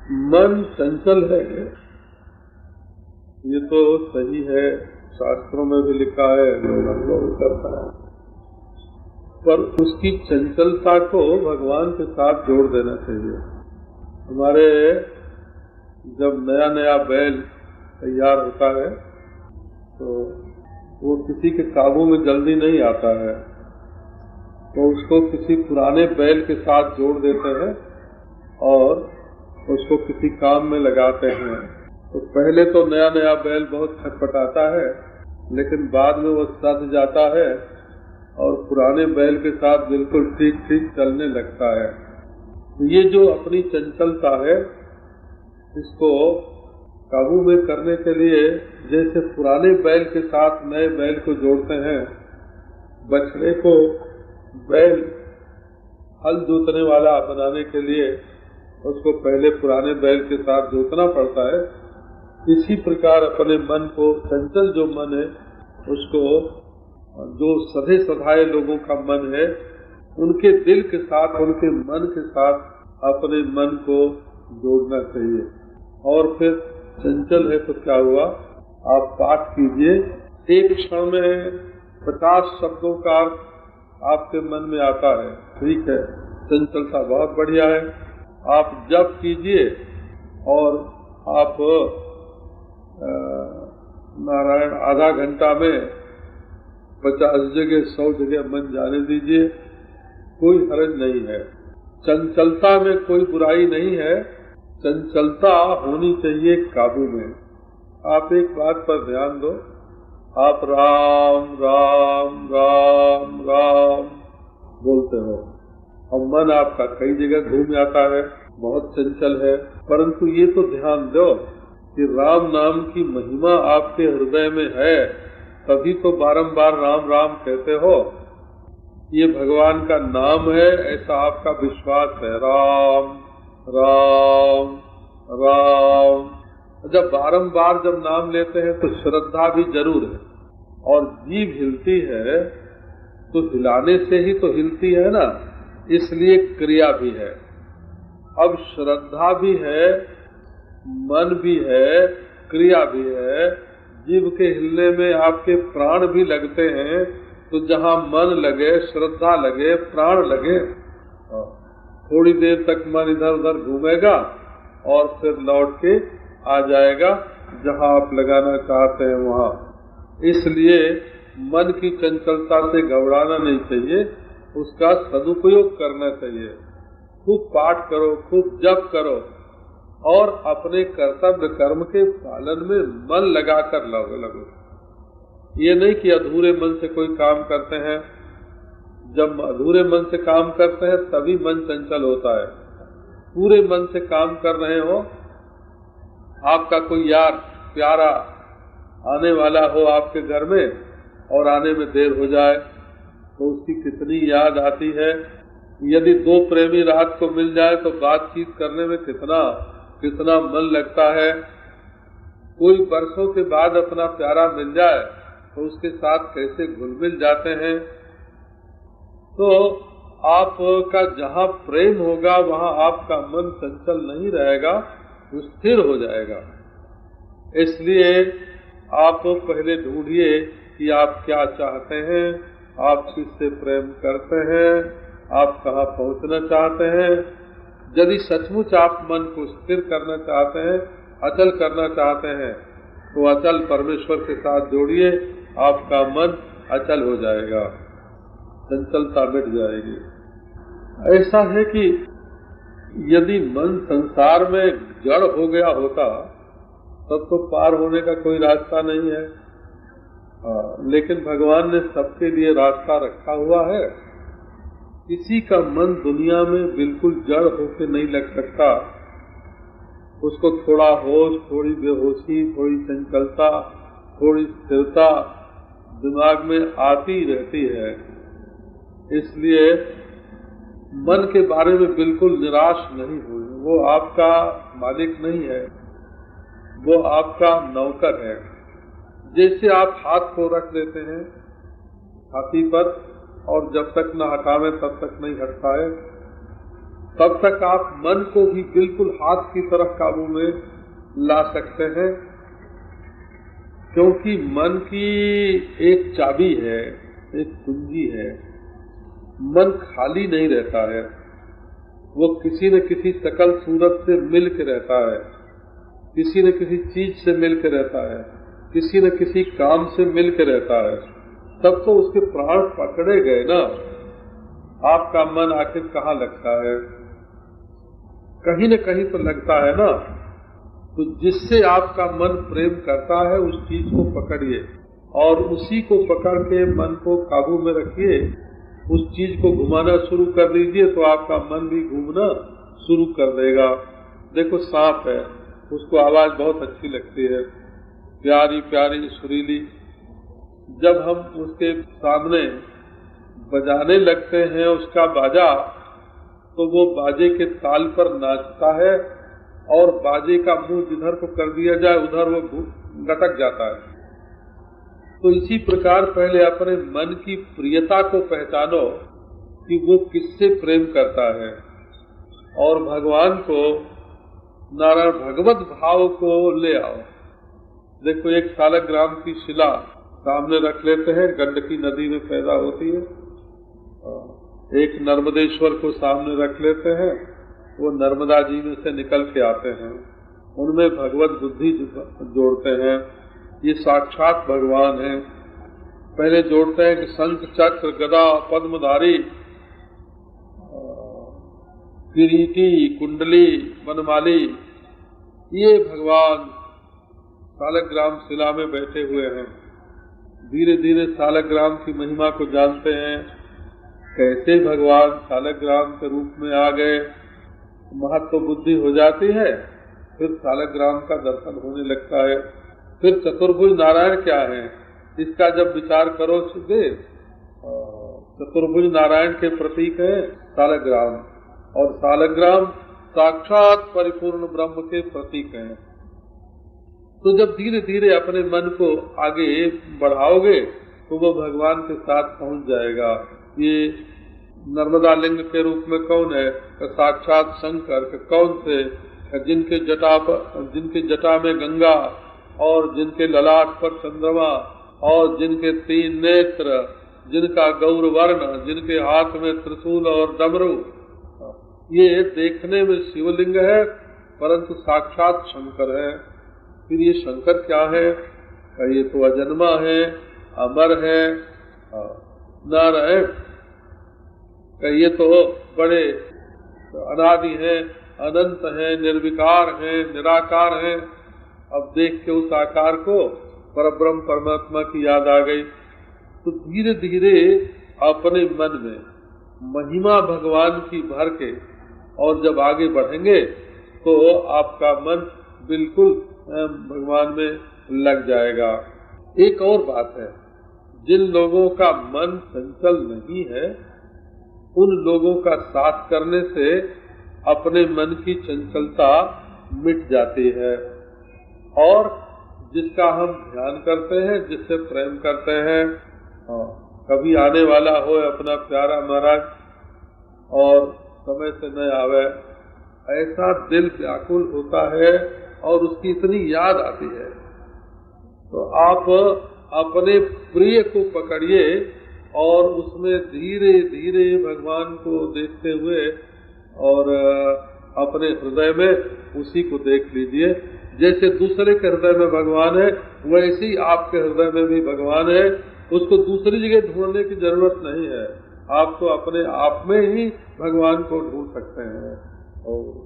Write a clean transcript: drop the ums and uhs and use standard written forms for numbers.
मन चंचल है, ये तो सही है, शास्त्रों में भी लिखा है, लोग अनुभव करता है, पर उसकी चंचलता को भगवान के साथ जोड़ देना चाहिए। हमारे जब नया नया बैल तैयार होता है तो वो किसी के काबू में जल्दी नहीं आता है, तो उसको किसी पुराने बैल के साथ जोड़ देते हैं और उसको किसी काम में लगाते हैं। तो पहले तो नया नया बैल बहुत छटपटाता है, लेकिन बाद में वो सध जाता है और पुराने बैल के साथ बिल्कुल ठीक ठीक चलने लगता है। ये जो अपनी चंचलता है, इसको काबू में करने के लिए जैसे पुराने बैल के साथ नए बैल को जोड़ते हैं, बछड़े को बैल हल जोतने वाला बनाने के लिए उसको पहले पुराने बैल के साथ जोतना पड़ता है। इसी प्रकार अपने मन को, चंचल जो मन है उसको, जो सधे सधाए लोगों का मन है, उनके दिल के साथ, उनके मन के साथ अपने मन को जोड़ना चाहिए। और फिर चंचल है तो क्या हुआ, आप पाठ कीजिए, एक क्षण में 50 शब्दों का आपके मन में आता है, ठीक है, चंचलता बहुत बढ़िया है। आप जप कीजिए और आप नारायण आधा घंटा में 50 जगह 100 जगह मन जाने दीजिए, कोई हर्ज नहीं है। चंचलता में कोई बुराई नहीं है, चंचलता होनी चाहिए काबू में। आप एक बात पर ध्यान दो, आप राम राम राम राम बोलते हो और मन आपका कई जगह घूम जाता है, बहुत चंचल है, परंतु ये तो ध्यान दो कि राम नाम की महिमा आपके हृदय में है, तभी तो बारंबार राम राम कहते हो। ये भगवान का नाम है, ऐसा आपका विश्वास है, राम राम राम। जब बारंबार जब नाम लेते हैं तो श्रद्धा भी जरूर है, और जीभ हिलती है तो हिलाने से ही तो हिलती है ना, इसलिए क्रिया भी है। अब श्रद्धा भी है, मन भी है, क्रिया भी है, जीभ के हिलने में आपके प्राण भी लगते हैं, तो जहाँ मन लगे, श्रद्धा लगे, प्राण लगे, थोड़ी देर तक मन इधर उधर घूमेगा और फिर लौट के आ जाएगा जहाँ आप लगाना चाहते हैं वहाँ। इसलिए मन की चंचलता से घबराना नहीं चाहिए, उसका सदुपयोग करना चाहिए। खूब पाठ करो, खूब जप करो और अपने कर्तव्य कर्म के पालन में मन लगाकर लगो। ये नहीं कि अधूरे मन से कोई काम करते हैं, जब अधूरे मन से काम करते हैं तभी मन चंचल होता है। पूरे मन से काम कर रहे हो, आपका कोई यार प्यारा आने वाला हो आपके घर में और आने में देर हो जाए तो उसकी कितनी याद आती है। यदि दो प्रेमी रात को मिल जाए तो बातचीत करने में कितना मन लगता है। कोई वर्षों के बाद अपना प्यारा मिल जाए तो उसके साथ कैसे घुल मिल जाते हैं। तो आपका जहाँ प्रेम होगा वहाँ आपका मन चंचल नहीं रहेगा, स्थिर हो जाएगा। इसलिए आप पहले ढूंढिए कि आप क्या चाहते हैं, आप किससे प्रेम करते हैं, आप कहाँ पहुँचना चाहते हैं। यदि सचमुच आप मन को स्थिर करना चाहते हैं, अचल करना चाहते हैं, तो अचल परमेश्वर के साथ जोड़िए, आपका मन अचल हो जाएगा, चंचलता मिट जाएगी। ऐसा है कि यदि मन संसार में जड़ हो गया होता तब तो पार होने का कोई रास्ता नहीं है। लेकिन भगवान ने सबके लिए रास्ता रखा हुआ है। किसी का मन दुनिया में बिल्कुल जड़ होकर नहीं लग सकता। उसको थोड़ा होश, थोड़ी बेहोशी, थोड़ी चंचलता, थोड़ी स्थिरता दिमाग में आती रहती है। इसलिए मन के बारे में बिल्कुल निराश नहीं हुए। वो आपका मालिक नहीं है, वो आपका नौकर है। जैसे आप हाथ को रख देते हैं छाती पर और जब तक न हटावे तब तक नहीं हटता है, तब तक आप मन को भी बिल्कुल हाथ की तरह काबू में ला सकते हैं, क्योंकि मन की एक चाबी है, एक कुंजी है। मन खाली नहीं रहता है, वो किसी न किसी शकल सूरत से मिल के रहता है, किसी न किसी चीज से मिल के रहता है, किसी न किसी काम से मिल के रहता है। तब तो उसके प्राण पकड़े गए ना। आपका मन आखिर कहाँ लगता है? कहीं न कहीं तो लगता है ना। तो जिससे आपका मन प्रेम करता है उस चीज को पकड़िए और उसी को पकड़ के मन को काबू में रखिए। उस चीज को घुमाना शुरू कर दीजिए तो आपका मन भी घूमना शुरू कर देगा। देखो सांप है, उसको आवाज बहुत अच्छी लगती है, प्यारी प्यारी सुरीली। जब हम उसके सामने बजाने लगते हैं उसका बाजा, तो वो बाजे के ताल पर नाचता है और बाजे का मुंह जिधर को कर दिया जाए उधर वो लटक जाता है। तो इसी प्रकार पहले अपने मन की प्रियता को पहचानो कि वो किससे प्रेम करता है, और भगवान को, नारायण भगवत भाव को ले आओ। देखो एक सालग्राम की शिला सामने रख लेते हैं, गंडकी नदी में पैदा होती है। एक नर्मदेश्वर को सामने रख लेते हैं, वो नर्मदा जी में से निकल के आते हैं, उनमें भगवत बुद्धि जोड़ते हैं। ये साक्षात भगवान हैं। पहले जोड़ते हैं कि शंख चक्र गदा पद्मधारी किरीटी कुंडली वनमाली, ये भगवान सालग्राम शिला में बैठे हुए हैं। धीरे धीरे सालग्राम की महिमा को जानते हैं, कैसे भगवान सालग्राम के रूप में आ गए। महत्व बुद्धि हो जाती है, फिर सालग्राम का दर्शन होने लगता है। फिर चतुर्भुज नारायण क्या है, इसका जब विचार करो सुखदेव, चतुर्भुज नारायण के प्रतीक है सालग्राम, और सालग्राम साक्षात परिपूर्ण ब्रह्म के प्रतीक हैं। तो जब धीरे धीरे अपने मन को आगे बढ़ाओगे तो वो भगवान के साथ पहुंच जाएगा। ये नर्मदा लिंग के रूप में कौन है? साक्षात शंकर। कौन से? जिनके जटा में गंगा और जिनके ललाट पर चंद्रमा और जिनके 3 नेत्र, जिनका गौर वर्ण, जिनके हाथ में त्रिशूल और डमरू। ये देखने में शिवलिंग है परंतु साक्षात शंकर है। फिर ये शंकर क्या है? ये तो अजन्मा है, अमर है, नारायण। ये तो बड़े अनादि है, अनंत है, निर्विकार है, निराकार है। अब देख के उस आकार को परब्रह्म परमात्मा की याद आ गई। तो धीरे धीरे अपने मन में महिमा भगवान की भर के और जब आगे बढ़ेंगे तो आपका मन बिल्कुल भगवान में लग जाएगा। एक और बात है, जिन लोगों का मन चंचल नहीं है उन लोगों का साथ करने से अपने मन की चंचलता मिट जाती है। और जिसका हम ध्यान करते हैं, जिससे प्रेम करते हैं, कभी आने वाला हो अपना प्यारा महाराज और समय से न आवे, ऐसा दिल व्याकुल होता है और उसकी इतनी याद आती है। तो आप अपने प्रिय को पकड़िए और उसमें धीरे धीरे भगवान को देखते हुए और अपने हृदय में उसी को देख लीजिए। जैसे दूसरे के हृदय में भगवान है वैसे ही आपके हृदय में भी भगवान है। उसको दूसरी जगह ढूंढने की जरूरत नहीं है, आप तो अपने आप में ही भगवान को ढूंढ सकते हैं। और